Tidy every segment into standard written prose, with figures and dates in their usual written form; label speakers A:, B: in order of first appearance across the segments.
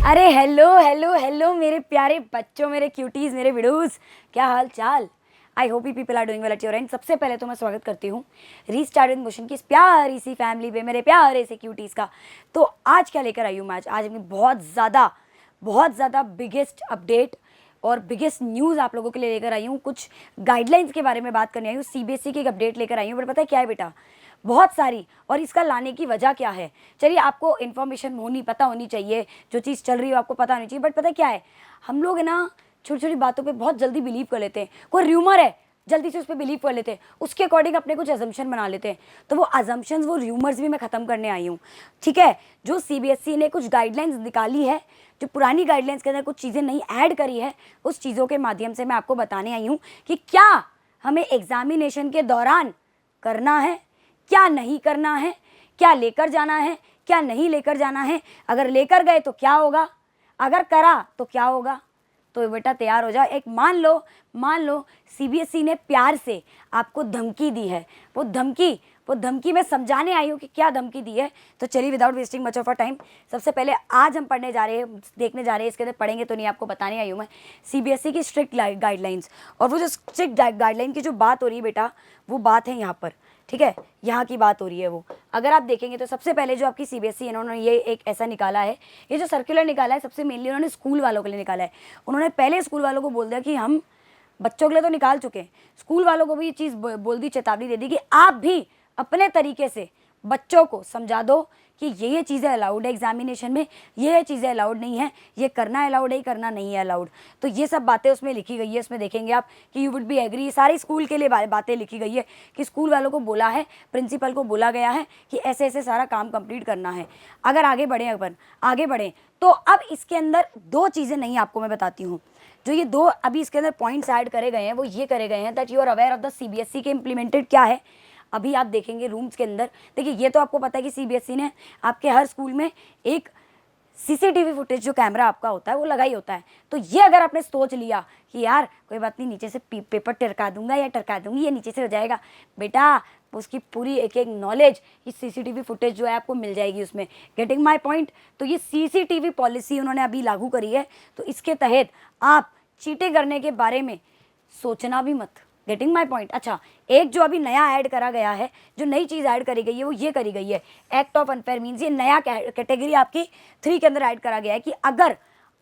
A: अरे hello hello hello मेरे प्यारे बच्चों, मेरे क्यूटीज, मेरे विडोज, क्या हाल चाल। I hope you people are doing well at your end. सबसे पहले तो मैं स्वागत करती हूँ रीस्टार्ट विद मोशन की इस प्यारी सी फैमिली पे, मेरे प्यारे से क्यूटीज का। तो आज क्या लेकर आई हूँ मैं? आज अपनी बहुत ज़्यादा बिगेस्ट अपडेट और बिगेस्ट न्यूज़ आप लोगों के लिए लेकर आई हूँ। कुछ गाइडलाइंस के बारे में बात करने आई हूँ, सीबीएसई की एक अपडेट लेकर आई हूँ। बट पता है क्या है बेटा, बहुत सारी, और इसका लाने की वजह क्या है, चलिए आपको इन्फॉर्मेशन पता होनी चाहिए, जो चीज़ चल रही है आपको पता होनी चाहिए। बट पता है क्या है, हम लोग है ना छोटी छोटी बातों पे बहुत जल्दी बिलीव कर लेते हैं। कोई र्यूमर है, जल्दी से उस पर बिलीव कर लेते हैं, उसके अकॉर्डिंग अपने कुछ अजम्पशन बना लेते हैं। तो वो अजम्पशंस, वो र्यूमर्स भी मैं ख़त्म करने आई हूँ। ठीक है, जो सीबीएसई ने कुछ गाइडलाइंस निकाली है, जो पुरानी गाइडलाइंस के अंदर कुछ चीज़ें नहीं ऐड करी है, उस चीज़ों के माध्यम से मैं आपको बताने आई हूँ कि क्या हमें एग्जामिनेशन के दौरान करना है, क्या नहीं करना है, क्या लेकर जाना है, क्या नहीं लेकर जाना है, अगर लेकर गए तो क्या होगा, अगर करा तो क्या होगा। तो बेटा तैयार हो जाओ। एक मान लो सीबीएसई ने प्यार से आपको धमकी दी है। वो धमकी मैं समझाने आई हूँ कि क्या धमकी दी है। तो चलिए without wasting much of a time, सबसे पहले आज हम पढ़ने जा रहे हैं, देखने जा रहे हैं। इसके अंदर पढ़ेंगे तो नहीं, आपको बताने आई हूँ मैं सीबीएसई की स्ट्रिक्ट गाइडलाइंस। और वो जो स्ट्रिक्ट गाइडलाइन की जो बात हो रही है बेटा, वो बात है यहाँ पर। ठीक है, यहाँ की बात हो रही है वो। अगर आप देखेंगे तो सबसे पहले जो आपकी सीबीएसई इन्होंने ये एक ऐसा निकाला है, ये जो सर्कुलर निकाला है, सबसे मेनली उन्होंने स्कूल वालों के लिए निकाला है। उन्होंने पहले स्कूल वालों को बोल दिया कि हम बच्चों के लिए तो निकाल चुके हैं, स्कूल वालों को भी ये चीज़ बोल दी, चेतावनी दे दी कि आप भी अपने तरीके से बच्चों को समझा दो कि ये चीज़ें अलाउड है एग्जामिनेशन में, ये चीज़ें अलाउड नहीं है, ये करना अलाउड है, करना नहीं है अलाउड। तो ये सब बातें उसमें लिखी गई है। उसमें देखेंगे आप कि यू वुड बी एग्री, सारी स्कूल के लिए बातें लिखी गई है कि स्कूल वालों को बोला है, प्रिंसिपल को बोला गया है कि ऐसे ऐसे सारा काम कंप्लीट करना है। अगर आगे बढ़ें तो अब इसके अंदर दो चीज़ें नहीं आपको मैं बताती हूँ। जो ये दो अभी इसके अंदर पॉइंट्स ऐड करे गए हैं, वो ये करे गए हैं that you are aware of the CBSE के इम्प्लीमेंटेड क्या है। अभी आप देखेंगे रूम्स के अंदर, देखिए ये तो आपको पता है कि सीबीएसई ने आपके हर स्कूल में एक सीसीटीवी फुटेज जो कैमरा आपका होता है वो लगा ही होता है। तो ये अगर आपने सोच लिया कि यार कोई बात नहीं, नीचे से पेपर टरका दूंगा या टरका दूंगी, ये नीचे से हो जाएगा, बेटा उसकी पूरी एक एक नॉलेज इस सीसीटीवी फुटेज जो है आपको मिल जाएगी उसमें। Getting my point. तो ये सीसीटीवी पॉलिसी उन्होंने अभी लागू करी है, तो इसके तहत आप चीटिंग करने के बारे में सोचना भी मत। Getting my point. अच्छा, एक जो अभी नया ऐड करा गया है, जो नई चीज़ ऐड करी गई है, वो ये करी गई है एक्ट ऑफ अनफेयर मीन्स। ये नया कैटेगरी आपकी 3 के अंदर ऐड करा गया है कि अगर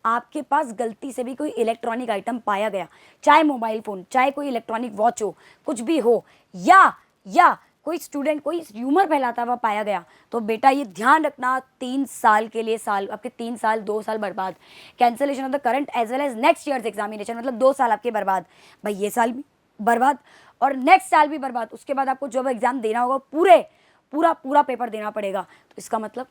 A: आपके पास गलती से भी कोई इलेक्ट्रॉनिक आइटम पाया गया, चाहे मोबाइल फ़ोन, चाहे कोई इलेक्ट्रॉनिक वॉच हो, कुछ भी हो, या कोई स्टूडेंट कोई र्यूमर फैलाता हुआ पाया गया, तो बेटा ये ध्यान रखना 3 साल के लिए, आपके 3 साल 2 साल बर्बाद, cancellation of the current as well as next years examination. मतलब 2 साल आपके बर्बाद, भाई ये साल भी बर्बाद और नेक्स्ट साल भी बर्बाद। उसके बाद आपको जब एग्जाम देना होगा पूरा पेपर देना पड़ेगा। तो इसका मतलब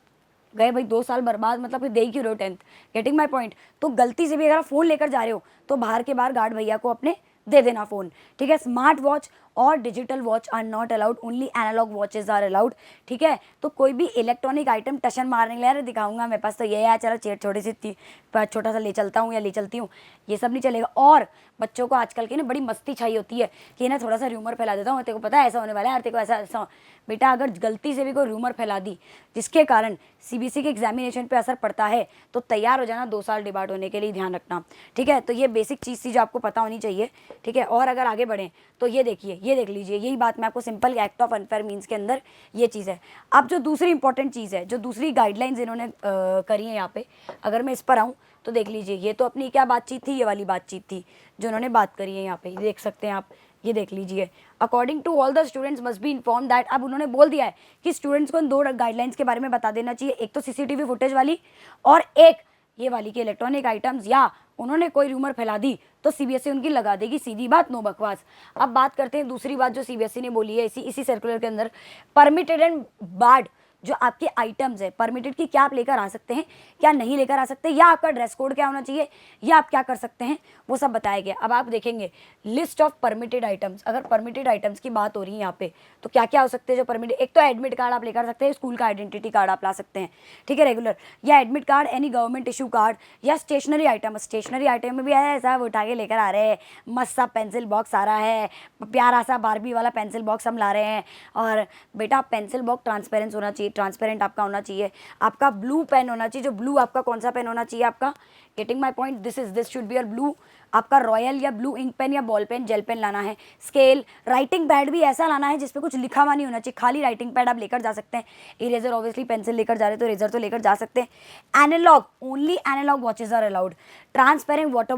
A: गए भाई 2 साल बर्बाद, मतलब फिर दे ही क्यों रहे हो 10th। Getting my point. तो गलती से भी अगर आप फ़ोन लेकर जा रहे हो तो बाहर के बाहर गार्ड भैया को अपने दे देना फ़ोन। ठीक है, स्मार्ट वॉच और digital watch are not allowed, only analogue watches are allowed. ठीक है, तो कोई भी इलेक्ट्रॉनिक आइटम टशन मारने के लिए यार दिखाऊंगा मेरे पास तो ये है, चलो छोटी सी छोटा सा ले चलता हूँ या ले चलती हूँ, ये सब नहीं चलेगा। और बच्चों को आजकल की ना बड़ी मस्ती छाई होती है कि ना थोड़ा सा र्यूमर फैला देता हूँ, तेरे को पता है ऐसा होने वाला है यार, तेरे को ऐसा। बेटा अगर गलती से भी कोई र्यूमर फैला दी जिसके कारण सीबीएसई के एग्जामिनेशन पे असर पड़ता है, तो तैयार हो जाना 2 साल डिबार्ट होने के लिए, ध्यान रखना। ठीक है, तो ये बेसिक चीज़ थी जो आपको पता होनी चाहिए। ठीक है, और अगर आगे बढ़ें तो ये देखिए, ये देख लीजिए, यही बात मैं आपको simple act of unfair means के अंदर ये चीज़ है। अब जो दूसरी इंपॉर्टेंट चीज़ है, जो दूसरी गाइडलाइंस इन्होंने करी है यहाँ पे, अगर मैं इस पर आऊँ तो देख लीजिए, ये तो अपनी क्या बातचीत थी, ये वाली बातचीत थी जो उन्होंने बात करी है यहाँ पे, देख सकते हैं आप, ये देख लीजिए। According to all the students must be inform that. अब उन्होंने बोल दिया है कि स्टूडेंट्स को इन 2 गाइडलाइंस के बारे में बता देना चाहिए, एक तो सीसीटीवी फुटेज वाली और एक ये वाली कि इलेक्ट्रॉनिक आइटम्स या उन्होंने कोई रूमर फैला दी तो सीबीएसई उनकी लगा देगी, सीधी बात, नो बकवास। अब बात करते हैं दूसरी बात जो सीबीएसई ने बोली है इसी सर्कुलर के अंदर, परमिटेड एंड बार्ड जो आपके आइटम्स है, परमिटेड की क्या आप लेकर आ सकते हैं, क्या नहीं लेकर आ सकते, या आपका ड्रेस कोड क्या होना चाहिए, या आप क्या कर सकते हैं, वो सब बताया गया। अब आप देखेंगे लिस्ट ऑफ परमिटेड आइटम्स, अगर परमिटेड आइटम्स की बात हो रही है यहाँ पे, तो क्या क्या हो सकते हैं जो परमिटेड। एक तो एडमिट कार्ड आप लेकर सकते हैं, स्कूल का आइडेंटिटी कार्ड आप ला सकते हैं, ठीक है, रेगुलर, या admit card, any government issue card, या स्टेशनरी आइटम। स्टेशनरी आइटम में भी ऐसा उठा के लेकर आ रहे हैं, मस्त सा पेंसिल बॉक्स आ रहा है, प्यारा सा बारबी वाला पेंसिल बॉक्स हम ला रहे हैं। और बेटा पेंसिल बॉक्स ट्रांसपेरेंट होना चाहिए, चाहिए, ट्रांसपेरेंट आपका होना चाहिए, आपका ब्लू पेन होना चाहिए, जो ब्लू आपका कौन सा पेन होना चाहिए आपका, getting my point, this should be your blue, आपका रॉयल या ब्लू इंक पेन या बॉल पेन जेल पेन लाना है, स्केल, राइटिंग पैड भी ऐसा लाना है जिसपे कुछ लिखा हुआ नहीं होना चाहिए, खाली राइटिंग पैड आप लेकर जा सकते हैं, इरेजर ऑब्वियसली पेंसिल लेकर जा रहे तो इरेजर तो लेकर जा सकते हैं, analogue, only analogue watches are allowed, transparent water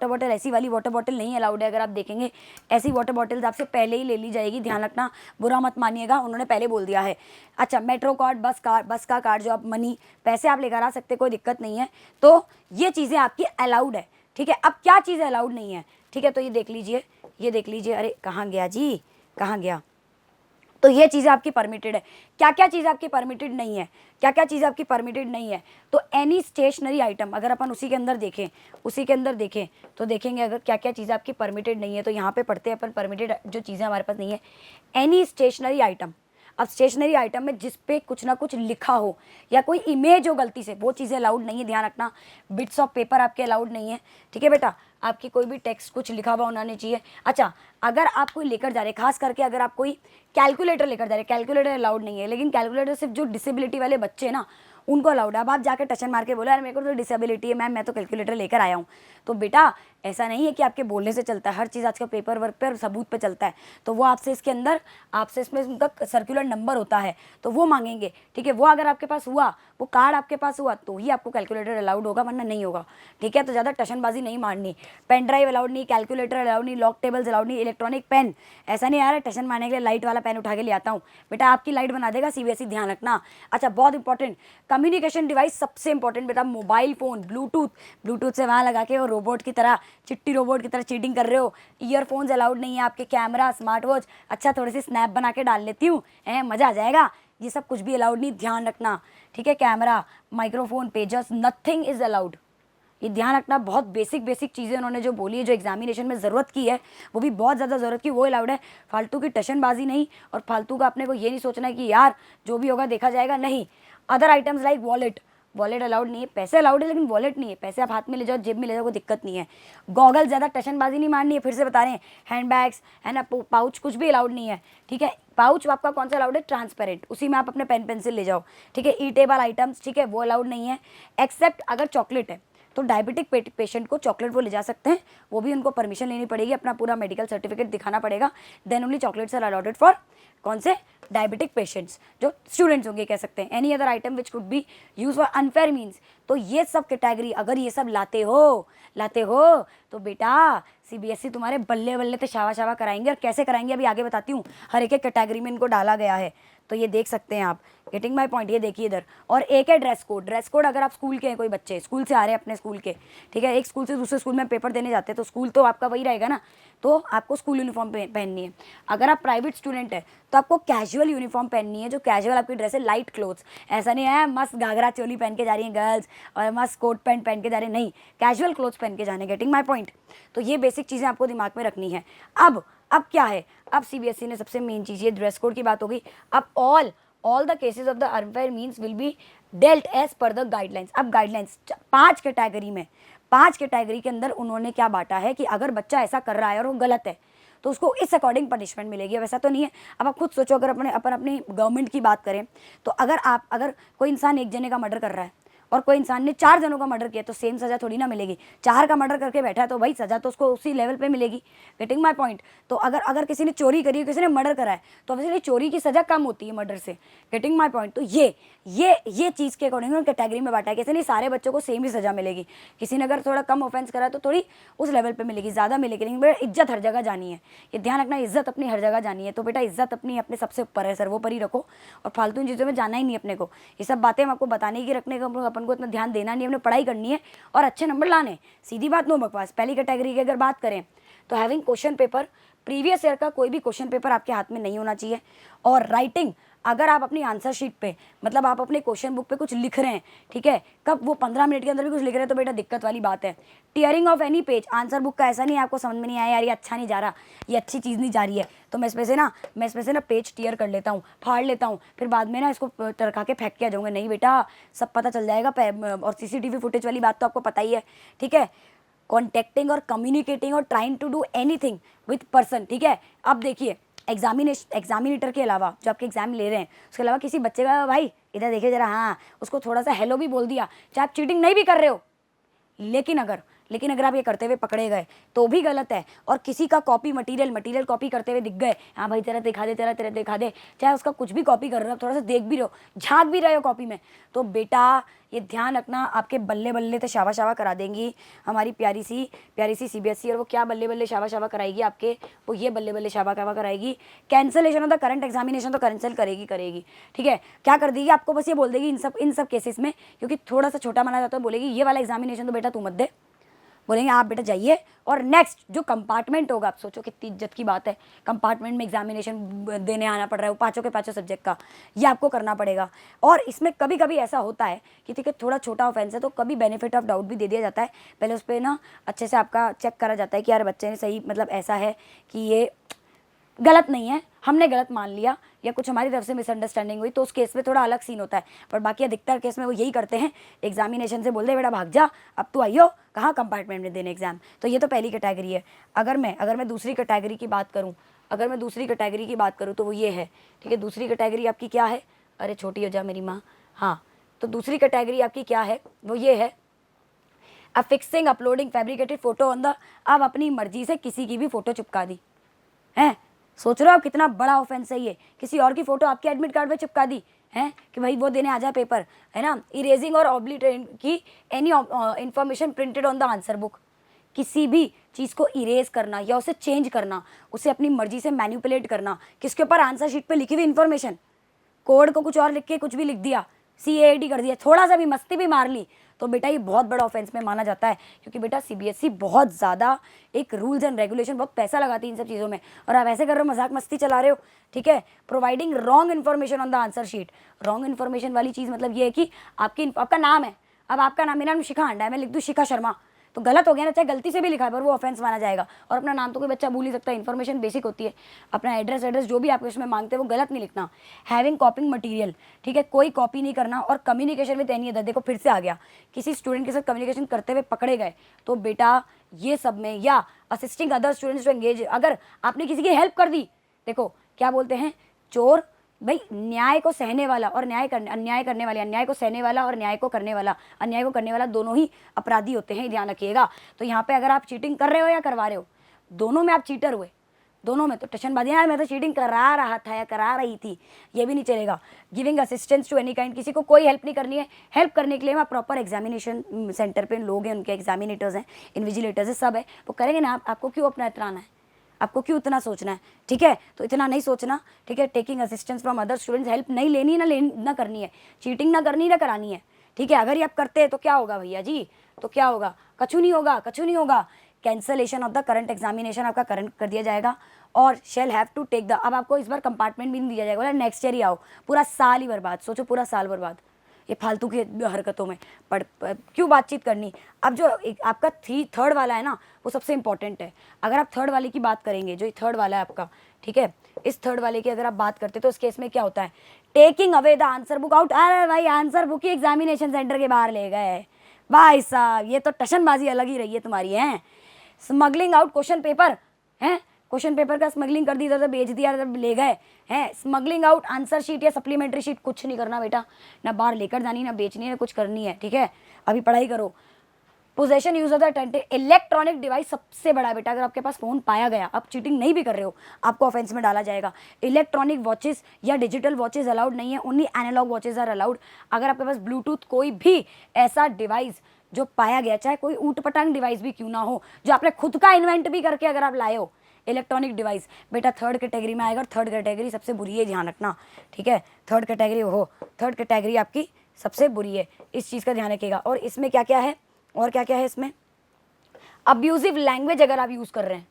A: bottle ऐसी वाली वाटर बॉटल नहीं अलाउड है, अगर आप देखेंगे ऐसी वाटर बॉटल्स आपसे पहले ही ले ली जाएगी, ध्यान रखना, बुरा मत मानिएगा, उन्होंने पहले बोल दिया है। अच्छा, मेट्रो कार्ड, बस का कार्ड, जो आप मनी पैसे आप लेकर आ सकते, कोई दिक्कत नहीं है, तो ये चीज़ें आपकी अलाउड है, ठीक है। अब क्या चीज़ें अलाउड नहीं है, ठीक है, तो ये देख लीजिए, अरे कहाँ गया जी, कहाँ गया, तो ये चीज़ें आपकी परमिटेड है। क्या क्या चीज़ आपकी परमिटेड नहीं है, क्या क्या चीज़ आपकी परमिटेड नहीं है, तो एनी स्टेशनरी आइटम, अगर अपन उसी के अंदर देखें तो देखेंगे अगर क्या क्या चीज़ें आपकी परमिटेड नहीं है, तो यहाँ पे पढ़ते हैं अपन परमिटेड जो चीज़ें हमारे पास नहीं है, एनी स्टेशनरी आइटम। अब स्टेशनरी आइटम में जिस पे कुछ ना कुछ लिखा हो या कोई इमेज हो गलती से, वो चीज़ें अलाउड नहीं है, ध्यान रखना। बिट्स ऑफ पेपर आपके अलाउड नहीं है, ठीक है बेटा, आपकी कोई भी टेक्स्ट कुछ लिखा हुआ होना नहीं चाहिए। अच्छा, अगर आप कोई लेकर जा रहे हैं, खास करके अगर आप कोई कैलकुलेटर लेकर जा रहे हैं, कैलकुलेटर अलाउड नहीं है, लेकिन कैलकुलेटर सिर्फ जो डिसेबिलिटी वाले बच्चे हैं ना उनको अलाउड है। अब आप जाकर टचन मार के बोला यार मेरे को तो डिसेबिलिटी है मैम, मैं तो कैलकुलेटर लेकर आया हूँ, तो बेटा ऐसा नहीं है कि आपके बोलने से चलता है, हर चीज़ आजकल पेपर वर्क पे और सबूत पे चलता है, तो वो आपसे इसके अंदर आपसे इसमें उनका सर्कुलर नंबर होता है तो वो मांगेंगे, ठीक है। वो अगर आपके पास हुआ, वो कार्ड आपके पास हुआ तो ही आपको कैलकुलेटर अलाउड होगा, वरना नहीं होगा, ठीक है। तो ज़्यादा टशनबाजी नहीं मारनी, पेन ड्राइव अलाउड नहीं, कैलकुलेटर अलाउड नहीं, लॉक टेबल्स अलाउड नहीं, इलेक्ट्रॉनिक पेन, ऐसा नहीं आ रहा है टशन मारने के लिए लाइट वाला पेन उठा के ले आता हूँ, बेटा आपकी लाइट बना देगा सीबीएसई, ध्यान रखना। अच्छा, बहुत इंपॉर्टेंट कम्युनिकेशन डिवाइस, सबसे इंपॉर्टेंट बेटा मोबाइल फ़ोन, ब्लूटूथ से वहाँ लगा के वो रोबोट की तरह, चिट्टी रोबोट की तरह चीटिंग कर रहे हो, ईयरफोन्स अलाउड नहीं है आपके, कैमरा, स्मार्ट वॉच, अच्छा थोड़ी सी स्नैप बना के डाल लेती हूँ, मज़ा आ जाएगा, ये सब कुछ भी अलाउड नहीं, ध्यान रखना, ठीक है। Camera, microphone, pagers, nothing is allowed, ये ध्यान रखना। बहुत बेसिक चीज़ें उन्होंने जो बोली है, जो एग्जामिनेशन में ज़रूरत की है, वो भी बहुत ज़्यादा ज़रूरत की, वो अलाउड है। फालतू की टशनबाजी नहीं, और फालतू का अपने को ये नहीं सोचना है कि यार जो भी होगा देखा जाएगा, नहीं। Other items like wallet allowed नहीं है, पैसे अलाउड है लेकिन वॉलेट नहीं है, पैसे आप हाथ में ले जाओ, जेब में ले जाओ, कोई दिक्कत नहीं है। गॉगल, ज़्यादा टशनबाजी नहीं मारनी है, फिर से बता रहे हैं, हैंडबैग्स है ना, पाउच, कुछ भी अलाउड नहीं है, ठीक है। पाउच आपका कौन सा अलाउड है, ट्रांसपेरेंट, उसी में आप अपने पेन पेंसिल ले जाओ, ठीक है। ईटेबल आइटम्स, ठीक है, वो अलाउड नहीं है, एक्सेप्ट अगर चॉकलेट है, तो डायबिटिक पेशेंट को चॉकलेट वो ले जा सकते हैं, वो भी उनको परमिशन लेनी पड़ेगी, अपना पूरा मेडिकल सर्टिफिकेट दिखाना पड़ेगा, then only chocolates are allowed for कौन से, डायबिटिक पेशेंट्स, जो स्टूडेंट्स होंगे कह सकते हैं। Any other item which could be use for unfair means, तो ये सब कैटेगरी अगर ये सब लाते हो तो बेटा सीबीएसई तुम्हारे बल्ले बल्ले तो शावा कराएंगे, और कैसे कराएंगे अभी आगे बताती हूँ, हर एक कैटेगरी में इनको डाला गया है, तो ये देख सकते हैं आप, गेटिंग माई पॉइंट। ये देखिए इधर, और एक है ड्रेस कोड अगर आप स्कूल के हैं, कोई बच्चे स्कूल से आ रहे हैं अपने स्कूल के, ठीक है, एक स्कूल से दूसरे स्कूल में पेपर देने जाते हैं, तो स्कूल तो आपका वही रहेगा ना, तो आपको स्कूल यूनिफॉर्म पहननी है। अगर आप प्राइवेट स्टूडेंट है तो आपको कैजुअल यूनिफॉर्म पहननी है, जो कैजुअल आपकी ड्रेस है, लाइट क्लोथ्स, ऐसा नहीं है मस्त घाघरा चोली पहन के जा रही हैं गर्ल्स और मस्त कोट पैंट पहन के जा रहे हैं, नहीं, कैजुअल क्लोथ्स पहन के जाने, गेटिंग माई पॉइंट। तो ये बेसिक चीज़ें आपको दिमाग में रखनी है। अब क्या है, अब सीबीएसई ने सबसे मेन चीज़, ये ड्रेस कोड की बात होगी। अब all the cases of the unfair means will be dealt as per the guidelines। अब गाइडलाइंस 5 कैटेगरी के अंदर उन्होंने क्या बांटा है कि अगर बच्चा ऐसा कर रहा है और वो गलत है तो उसको इस अकॉर्डिंग पनिशमेंट मिलेगी। वैसा तो नहीं है, अब आप खुद सोचो, अगर अपनी गवर्नमेंट की बात करें तो अगर कोई इंसान एक जने का मर्डर कर रहा है और कोई इंसान ने 4 जनों का मर्डर किया तो सेम सज़ा थोड़ी ना मिलेगी। 4 का मर्डर करके बैठा है तो भाई सज़ा तो उसको उसी लेवल पे मिलेगी, गेटिंग माय पॉइंट। तो अगर किसी ने चोरी करी है, किसी ने मर्डर करा है, तो ऑब्वियसली चोरी की सज़ा कम होती है मर्डर से, गेटिंग माय पॉइंट। तो ये चीज़ के अकॉर्डिंग उन्होंने कैटेगरी में बांटा है, कैसे नहीं सारे बच्चों को सेम ही सज़ा मिलेगी, किसी ने अगर थोड़ा कम ऑफेंस करा तो थोड़ी उस लेवल पर मिलेगी, ज़्यादा मिलेगी, लेकिन बेटा इज्जत हर जगह जानी है, ये ध्यान रखना, इज्जत अपनी हर जगह जानी है। तो बेटा इज्जत अपने सबसे ऊपर है, सर्वोपरि रखो, और फालतू चीज़ों में जाना ही नहीं अपने को। ये सब बातें हम आपको बताने की रखने का, अपन को इतना ध्यान देना नहीं, हमने पढ़ाई करनी है और अच्छे नंबर लाने, सीधी बात, नो बकवास। पहली कैटेगरी की अगर बात करें तो having question paper, previous year का कोई भी क्वेश्चन पेपर आपके हाथ में नहीं होना चाहिए। और राइटिंग, अगर आप अपनी आंसर शीट पे, मतलब आप अपने क्वेश्चन बुक पे कुछ लिख रहे हैं, ठीक है, कब वो 15 मिनट के अंदर भी कुछ लिख रहे हैं तो बेटा दिक्कत वाली बात है। Tearing of any page, answer book का ऐसा नहीं है आपको समझ में नहीं आया यार ये अच्छा नहीं जा रहा, ये अच्छी चीज़ नहीं जा रही है, तो मैं इसमें से ना पेज टीयर कर लेता हूँ, फाड़ लेता हूँ, फिर बाद में ना इसको टरका के फेंक के आ जाऊँगा, नहीं बेटा सब पता चल जाएगा। और सीसीटीवी फुटेज वाली बात तो आपको पता ही है, ठीक है। कॉन्टेक्टिंग और कम्युनिकेटिंग और trying to do anything with person, ठीक है। अब देखिए एग्जामिनेटर के अलावा, जो आपके एग्जाम ले रहे हैं, उसके अलावा किसी बच्चे का भाई इधर देखिए जरा, हाँ उसको थोड़ा सा हेलो भी बोल दिया, चाहे आप चीटिंग नहीं भी कर रहे हो, लेकिन अगर आप ये करते हुए पकड़े गए तो भी गलत है। और किसी का कॉपी मटेरियल कॉपी करते हुए दिख गए, हाँ भाई तेरा दिखा दे, तेरा दिखा दे, चाहे उसका कुछ भी कॉपी कर रहे हो, थोड़ा सा देख भी रहे हो, झांक भी रहे हो कॉपी में, तो बेटा ये ध्यान रखना, आपके बल्ले बल्ले तो शाबा शाबा करा देंगी हमारी प्यारी सी सीबीएसई। और वो क्या बल्ले बल्ले शाबा शाबा कराएगी आपके, वो ये बल्ले बल्ले शाबा शाबा कराएगी, cancellation of the current examination तो कैंसिल करेगी। ठीक है, क्या कर देगी आपको, बस ये बोल देगी इन सब केसेस में, क्योंकि थोड़ा सा छोटा माना जाता है, बोलेगी ये वाला एग्जामिनेशन तो बेटा तू मत दे, बोलेंगे आप बेटा जाइए। और नेक्स्ट जो कंपार्टमेंट होगा, आप सोचो कितनी इज्जत की बात है, कंपार्टमेंट में एग्जामिनेशन देने आना पड़ रहा है, वो पाँचों के पाँचों सब्जेक्ट का, ये आपको करना पड़ेगा। और इसमें कभी कभी ऐसा होता है कि ठीक है थोड़ा छोटा ऑफेंस है तो कभी बेनिफिट ऑफ डाउट भी दे दिया जाता है, पहले उस पर ना अच्छे से आपका चेक करा जाता है कि यार बच्चे ने सही, मतलब ऐसा है कि ये गलत नहीं है, हमने गलत मान लिया या कुछ हमारी तरफ से मिसअंडरस्टैंडिंग हुई, तो उस केस में थोड़ा अलग सीन होता है। पर बाकी अधिकतर केस में वो यही करते हैं, एग्जामिनेशन से बोल दे बेटा भाग जा, अब तू आइयो कहाँ कंपार्टमेंट में देने एग्जाम। तो ये तो पहली कैटेगरी है। अगर मैं दूसरी कैटेगरी की बात करूँ, तो वो ये है, ठीक है। दूसरी कैटेगरी आपकी क्या है, अरे छोटी हो जा मेरी माँ, हाँ, तो दूसरी कैटेगरी आपकी क्या है, वो ये है affixing uploading fabricated photo on the, आप अपनी मर्जी से किसी की भी फोटो चिपका दी है, सोच रहे हो आप कितना बड़ा ऑफेंस है ये, किसी और की फोटो आपके एडमिट कार्ड पे चिपका दी है कि भाई वो देने आ जाए पेपर, है ना। इरेजिंग और ऑब्लिटरेटिंग की any information printed on the answer book, किसी भी चीज़ को इरेज करना या उसे चेंज करना, उसे अपनी मर्जी से मैनिपुलेट करना, किसके ऊपर, आंसर शीट पे लिखी हुई इन्फॉर्मेशन, कोड को कुछ और लिख के कुछ भी लिख दिया, CAD कर दिया, थोड़ा सा भी मस्ती भी मार ली, तो बेटा ये बहुत बड़ा ऑफेंस में माना जाता है। क्योंकि बेटा CBSE बहुत ज़्यादा एक रूल्स एंड रेगुलेशन, बहुत पैसा लगाती है इन सब चीज़ों में, और आप ऐसे कर रहे हो, मजाक मस्ती चला रहे हो, ठीक है। Providing wrong information on the answer sheet, wrong information वाली चीज़ मतलब ये है कि आपका नाम है, अब आपका नाम, मेरा नाम शिखा हांडा है, मैं लिख दूँ शिखा शर्मा, तो गलत हो गया ना, चाहे गलती से भी लिखा है पर वो ऑफेंस माना जाएगा। और अपना नाम तो कोई बच्चा भूल ही सकता है, इन्फॉर्मेशन बेसिक होती है, अपना एड्रेस जो भी आपको इसमें मांगते हैं वो गलत नहीं लिखना। हैविंग कॉपिंग मटेरियल, ठीक है, कोई कॉपी नहीं करना। और कम्युनिकेशन विद एनी अदर, देखो फिर से आ गया, किसी स्टूडेंट के साथ कम्युनिकेशन करते हुए पकड़े गए तो बेटा ये सब में, या assisting other students to engage, अगर आपने किसी की हेल्प कर दी, देखो क्या बोलते हैं, चोर भाई न्याय को सहने वाला और अन्याय करने वाले, अन्याय को सहने वाला और अन्याय को करने वाला दोनों ही अपराधी होते हैं, ध्यान रखिएगा। तो यहाँ पे अगर आप चीटिंग कर रहे हो या करवा रहे हो, दोनों में आप चीटर हुए, दोनों में तो टशनबाजी, यार मैं तो चीटिंग करा रहा था या करा रही थी, ये भी नहीं चलेगा। Giving assistance to any kind, किसी को कोई हेल्प नहीं करनी है, हेल्प करने के लिए आप प्रॉपर एग्जामिनेशन सेंटर पे लोग हैं, उनके एग्जामिनेटर्स हैं, इन्विजिलेटर्स है, सब है, वो करेंगे ना। आपको क्यों अपना इतराना है, आपको क्यों इतना सोचना है, ठीक है, तो इतना नहीं सोचना, ठीक है। Taking assistance from other students, help नहीं लेनी ना करनी है, चीटिंग ना करनी ना करानी है, ठीक है। अगर ये आप करते हैं तो क्या होगा भैया जी, तो क्या होगा, कछु नहीं होगा। Cancellation of the current examination, आपका करंट कर दिया जाएगा। और shall have to take the, अब आपको इस बार कंपार्टमेंट भी नहीं दिया जाएगा, बोला नेक्स्ट ईयर ही आओ, पूरा साल ही बर्बाद, सोचो पूरा साल बर्बाद ये फालतू की हरकतों में क्यों बातचीत करनी। अब जो आपका थर्ड वाला है ना, वो सबसे इंपॉर्टेंट है। अगर आप थर्ड वाले की बात करेंगे, जो थर्ड वाला है आपका, ठीक है, इस थर्ड वाले की अगर आप बात करते तो इस केस में क्या होता है, taking away the answer book out, अरे भाई आंसर बुक ही एग्जामिनेशन सेंटर के बाहर ले गए भाई साहब, ये तो टशनबाजी अलग ही रही है तुम्हारी, है। स्मगलिंग आउट क्वेश्चन पेपर, है, क्वेश्चन पेपर का स्मगलिंग कर दी, इधर बेच दिया, ले गए हैं। स्मगलिंग आउट आंसर शीट या सप्लीमेंट्री शीट, कुछ नहीं करना बेटा, ना बाहर लेकर जानी, ना बेचनी है, कुछ करनी है, ठीक है, अभी पढ़ाई करो। Possession use of the electronic device सबसे बड़ा बेटा, अगर आपके पास फोन पाया गया, आप चीटिंग नहीं भी कर रहे हो, आपको ऑफेंस में डाला जाएगा। इलेक्ट्रॉनिक वॉचेस या डिजिटल वॉचेस अलाउड नहीं है, only analogue watches are allowed. अगर आपके पास ब्लूटूथ कोई भी ऐसा डिवाइस जो पाया गया, चाहे कोई ऊट पटांग डिवाइस भी क्यों ना हो, जो आपने खुद का इन्वेंट भी करके अगर आप लाए हो, इलेक्ट्रॉनिक डिवाइस बेटा थर्ड कैटेगरी में आएगा। और थर्ड कैटेगरी सबसे बुरी है, ध्यान रखना, ठीक है। थर्ड कैटेगरी आपकी सबसे बुरी है, इस चीज़ का ध्यान रखिएगा। और इसमें क्या क्या है, और क्या क्या है इसमें, अब्यूजिव लैंग्वेज अगर आप यूज़ कर रहे हैं,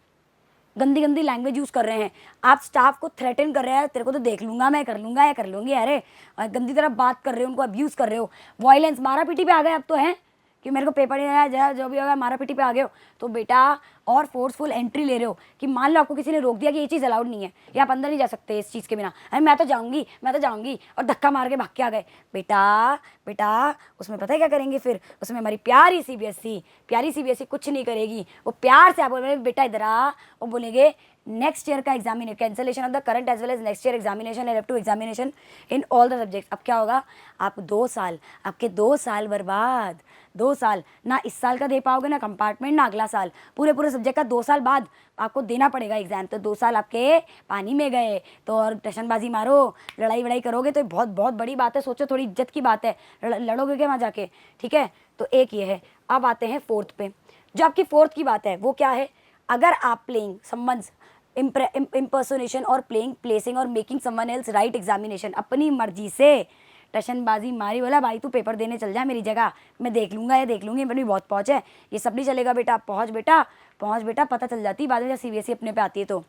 A: गंदी लैंग्वेज यूज़ कर रहे हैं, आप स्टाफ को थ्रेटन कर रहे हैं, तेरे को तो देख लूंगा, मैं कर लूंगा या कर लूंगी, अरे गंदी तरह बात कर रहे हो, उनको अब्यूज़ कर रहे हो, वायलेंस, मारा पीटी पे आ गए अब तो है कि मेरे को पेपर नहीं आया, जो भी होगा मारा पीटी पे आ गए हो, तो बेटा और फोर्सफुल एंट्री ले रहे हो कि मान लो आपको किसी ने रोक दिया कि ये चीज़ अलाउड नहीं है, या आप अंदर नहीं जा सकते इस चीज़ के बिना, अरे मैं तो जाऊँगी और धक्का मार के भाग के आ गए, बेटा उसमें पता है क्या करेंगे फिर? उसमें हमारी प्यारी सीबीएसई कुछ नहीं करेगी। वो प्यार से आप बोलेंगे बेटा इधर आ, वो बोलेंगे नेक्स्ट ईयर का examination, cancellation of the current as well as next year examination and up to examination in all the subjects. अब क्या होगा? आप 2 साल, आपके 2 साल बर्बाद, 2 साल ना इस साल का दे पाओगे ना कंपार्टमेंट ना अगला साल, पूरे सब्जेक्ट का 2 साल बाद आपको देना पड़ेगा एग्जाम। तो 2 साल आपके पानी में गए। तो और टशनबाजी मारो, लड़ाई वड़ाई करोगे तो बहुत बहुत बड़ी बात है। सोचो, थोड़ी इज्जत की बात है, लड़ोगे क्या वहाँ जाके? ठीक है, तो एक ये है। अब आते हैं 4th पे। जो आपकी 4th की बात है वो क्या है? अगर आप प्लेइंग समवंस impersonation और प्लेसिंग और making someone else right examination, अपनी मर्जी से टशनबाजी मारी, बोला भाई तू पेपर देने चल जा मेरी जगह, मैं देख लूँगा या देख लूँगी, मेरी बहुत पहुँच है, ये सब नहीं चलेगा बेटा। पहुँच बेटा, पता चल जाती बाद में जब सीबीएसई अपने पे आती है तो।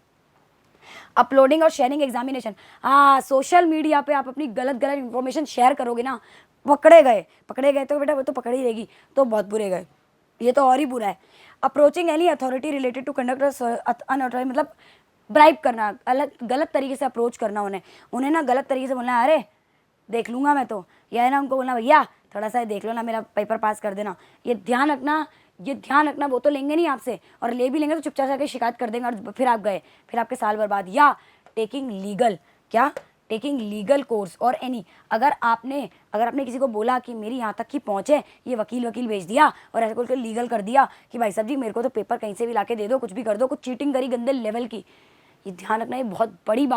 A: अपलोडिंग और शेयरिंग एग्जामिनेशन, हाँ सोशल मीडिया पे आप अपनी गलत इन्फॉर्मेशन शेयर करोगे ना, पकड़े गए तो बेटा वो तो पकड़ ही रहेगी, तो बहुत बुरे गए, ये तो और ही बुरा है। Approaching any authority related to conduct unauthorise, मतलब ब्राइब करना, गलत तरीके से अप्रोच करना, उन्हें ना गलत तरीके से बोलना अरे देख लूँगा मैं तो, या है ना उनको बोलना भैया थोड़ा सा देख लो ना मेरा पेपर पास कर देना। ये ध्यान रखना, वो तो लेंगे नहीं आपसे, और ले भी लेंगे तो चुपचाप जाके शिकायत कर देंगे और फिर आप गए, फिर आपके साल बर्बाद। या टेकिंग लीगल कोर्स और एनी, अगर आपने किसी को बोला कि मेरी यहाँ तक की पहुँच है, ये वकील भेज दिया और ऐसे बोल लीगल कर दिया कि भाई साहब जी मेरे को तो पेपर कहीं से भी ला के दे दो, कुछ भी कर दो, कुछ चीटिंग करी गंदे लेवल की, ये ध्यान रखना, ये बहुत बड़ी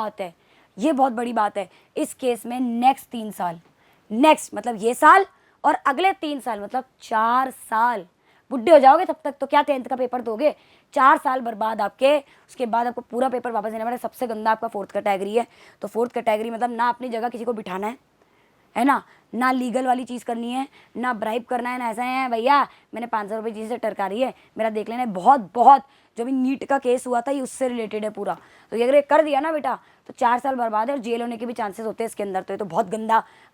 A: बात है। इस केस में नेक्स्ट 3 साल, नेक्स्ट मतलब ये साल और अगले 3 साल मतलब 4 साल, बुढ़े हो जाओगे तब तक तो क्या 10th का पेपर दोगे? 4 साल बर्बाद आपके। उसके बाद आपको पूरा पेपर वापस देना पड़ेगा। सबसे गंदा आपका 4th कैटेगरी है। तो 4th कैटेगरी मतलब ना अपनी जगह किसी को बिठाना है ना लीगल वाली चीज़ करनी है, ना ब्राइब करना है, ना ऐसा है भैया मैंने 500 रुपये चीज़ से टरकारी है, मेरा देख लेना है। बहुत जो भी नीट का केस हुआ था ये उससे रिलेटेड है पूरा। तो ये अगर ये कर दिया ना बेटा तो 4 साल बर्बाद है और जेल होने के भी चांसेस होते हैं इसके अंदर। तो ये तो बहुत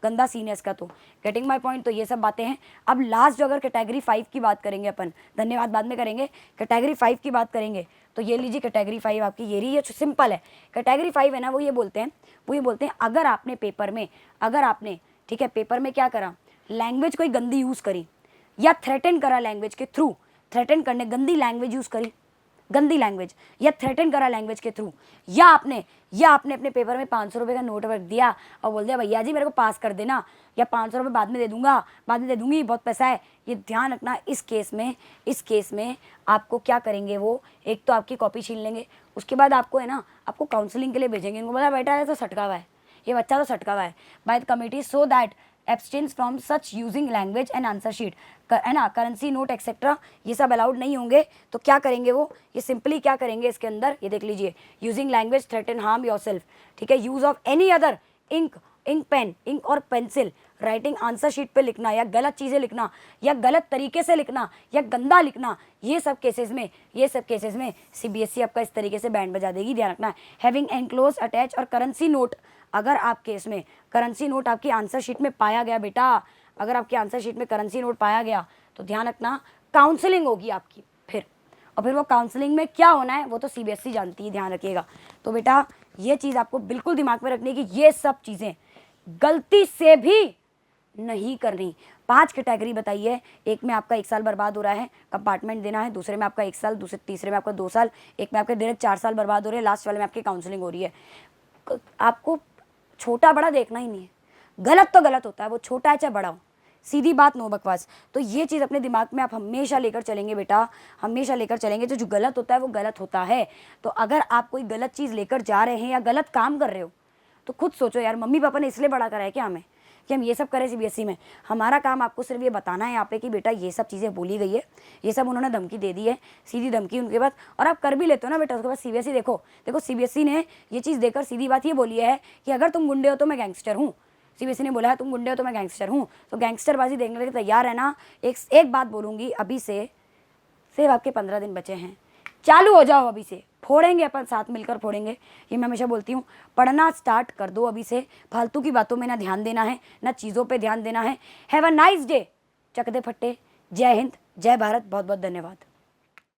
A: गंदा सीन है इसका। तो गेटिंग माय पॉइंट। तो ये सब बातें हैं। अब लास्ट जो अगर कैटेगरी 5 की बात करेंगे अपन, धन्यवाद बाद में करेंगे, कैटेगरी 5 की बात करेंगे तो ये लीजिए कैटेगरी 5 आपकी ये रही है। सिंपल है कैटेगरी 5 है ना, वो ये बोलते हैं अगर आपने पेपर में ठीक है पेपर में क्या करा, लैंग्वेज कोई गंदी यूज़ करी या थ्रेटन करा लैंग्वेज के थ्रू, थ्रेटन करने गंदी लैंग्वेज यूज़ करी, गंदी लैंग्वेज या थ्रेटन करा लैंग्वेज के थ्रू, या आपने अपने पेपर में 500 रुपये का नोट रख दिया और बोल दिया भैया जी मेरे को पास कर देना, या 500 रुपये बाद में दे दूंगी बहुत पैसा है। ये ध्यान रखना। इस केस में आपको क्या करेंगे वो, एक तो आपकी कॉपी छीन लेंगे, उसके बाद आपको है ना आपको काउंसलिंग के लिए भेजेंगे। इनको बोला बेटा तो सटका हुआ है, ये बच्चा तो सटका हुआ है by the committee so that abstains from such using language and answer sheet, है ना, करेंसी नोट एक्सेट्रा, ये सब अलाउड नहीं होंगे। तो क्या करेंगे वो, ये सिंपली क्या करेंगे इसके अंदर, ये देख लीजिए, using language threaten harm yourself, ठीक है, use of any other ink pen ink और पेंसिल, राइटिंग आंसर शीट पे लिखना या गलत चीज़ें लिखना या गलत तरीके से लिखना या गंदा लिखना, ये सब केसेस में सीबीएसई आपका इस तरीके से बैंड बजा देगी। ध्यान रखना। हैविंग एनक्लोज अटैच और करेंसी नोट, अगर आप केस में करेंसी नोट आपकी आंसर शीट में पाया गया बेटा, अगर आपकी आंसर शीट में करेंसी नोट पाया गया तो ध्यान रखना काउंसलिंग होगी आपकी फिर वो काउंसलिंग में क्या होना है वो तो सीबीएसई जानती है, ध्यान रखिएगा। तो बेटा ये चीज़ आपको बिल्कुल दिमाग में रखनी है कि ये सब चीज़ें गलती से भी नहीं करनी। 5 कैटेगरी बताइए, एक में आपका 1 साल बर्बाद हो रहा है, कंपार्टमेंट देना है, दूसरे में आपका 1 साल, तीसरे में आपका 2 साल, एक में आपके डायरेक्ट 4 साल बर्बाद हो रहे हैं, लास्ट वाले में आपकी काउंसलिंग हो रही है। आपको छोटा बड़ा देखना ही नहीं है, गलत तो गलत होता है, वो छोटा है चाहे बड़ा हो, सीधी बात, नो बकवास। तो ये चीज़ अपने दिमाग में आप हमेशा लेकर चलेंगे बेटा, हमेशा लेकर चलेंगे। जो गलत होता है वो गलत होता है। तो अगर आप कोई गलत चीज़ लेकर जा रहे हैं या गलत काम कर रहे हो तो खुद सोचो यार, मम्मी पापा ने इसलिए बड़ा करा है क्या हमें कि हम ये सब करें सीबीएसई में? हमारा काम आपको सिर्फ ये बताना है यहाँ पे कि बेटा ये सब चीज़ें बोली गई है, ये सब उन्होंने धमकी दे दी है, सीधी धमकी उनके पास, और आप कर भी लेते हो ना बेटा। उसके बाद सीबीएसई देखो सीबीएसई ने ये चीज़ देकर सीधी बात ये बोली है कि अगर तुम गुंडे हो तो मैं गैंगस्टर हूँ। सीबीएसई ने बोला है तुम गुंडे हो तो मैं गैंगस्टर हूँ। तो गैंगस्टरबाजी देखने के लिए तैयार है ना? एक बात बोलूँगी, अभी से सिर्फ आपके 15 दिन बचे हैं, चालू हो जाओ अभी से, फोड़ेंगे अपन साथ मिलकर फोड़ेंगे। ये मैं हमेशा बोलती हूँ, पढ़ना स्टार्ट कर दो अभी से, फालतू की बातों में ना ध्यान देना है ना चीज़ों पे ध्यान देना है। हैव अ नाइस डे, चक दे फट्टे। जय हिंद, जय भारत, बहुत बहुत धन्यवाद।